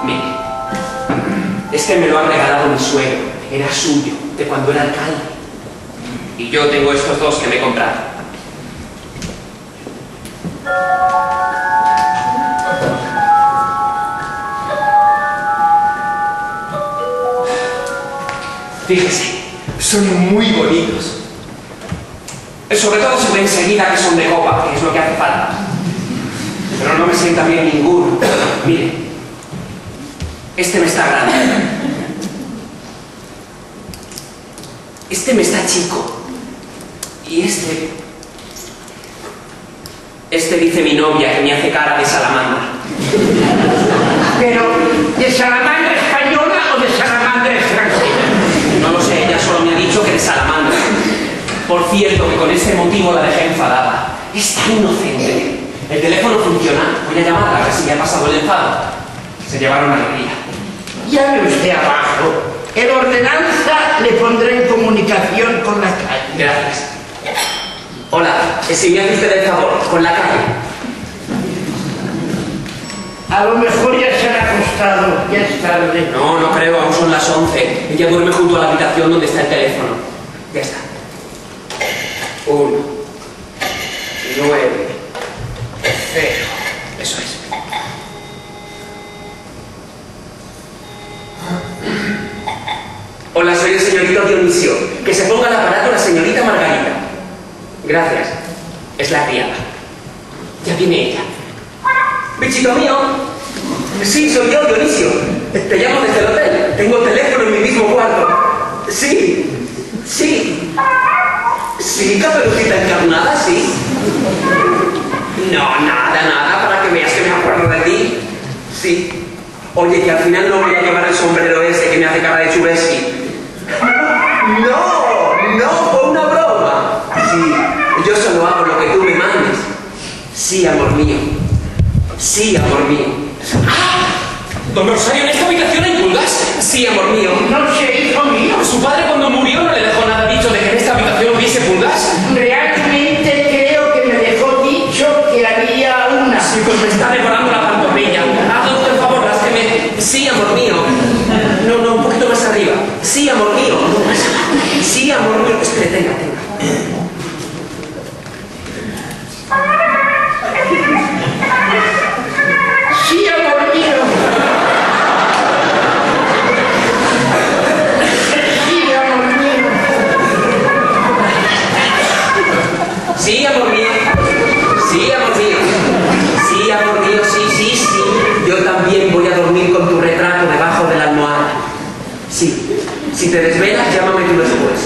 Mire, este me lo ha regalado mi suegro. Era suyo, de cuando era alcalde. Y yo tengo estos dos que me he comprado. Fíjese, son muy bonitos. Sobre todo se ve enseguida que son de copa, que es lo que hace falta. Pero no me sienta bien ninguno. Mire, este me está grande. Este me está chico. Y este dice mi novia que me hace cara de salamandra. Pero, ¿de salamandra española o de salamandra extranjera? No lo sé, ella solo me ha dicho que de salamandra. Por cierto, que con ese motivo la dejé enfadada. Es tan inocente. El teléfono funciona. Voy a llamarla a ver si me ha pasado el enfado. Se llevaron alegría. Llame usted abajo. En ordenanza le pondré en comunicación con la calle. Gracias. Hola, si me hace usted el favor, con la calle. A lo mejor ya se han acostado, ya es tarde. No, no creo, aún son las 11. Ella duerme junto a la habitación donde está el teléfono. Ya está. 1, 9, 0. Eso es. Hola, soy el señorito Dionisio. Que se ponga el aparato la señorita Margarita. Gracias. Es la criada. Ya viene ella. Bichito mío. Sí, soy yo, Dionisio. Te llamo desde el hotel. Tengo teléfono en mi mismo cuarto. Sí. Sí. Sí, Caperucita encarnada, sí. No, nada, para que veas que me acuerdo de ti. Sí. Oye, que al final no voy a llevar el sombrero ese que me hace cara de Chubesky. No, fue una broma. Sí, yo solo hago lo que tú me mandes. Sí, amor mío. Sí, amor mío. ¡Ah! Don Rosario, ¿en esta habitación hay pulgas? Sí, amor mío. No sé, hijo mío. Su padre cuando murió no le dejó nada dicho de que en esta habitación hubiese pulgas. Realmente creo que me dejó dicho que había una. Sí, pues me está devorando la pantorrilla. Haga usted el favor, lásqueme. Sí, amor mío. No, un poquito más arriba. Sí, amor mío. Sí, amor mío. Espere, tenga. Sí, amor mío. Sí, amor mío. Sí, amor mío. Sí, amor mío. Sí, amor mío. Sí. Yo también voy a dormir con tu retrato debajo de la almohada. Sí. Si te desvelas, llámame tú después.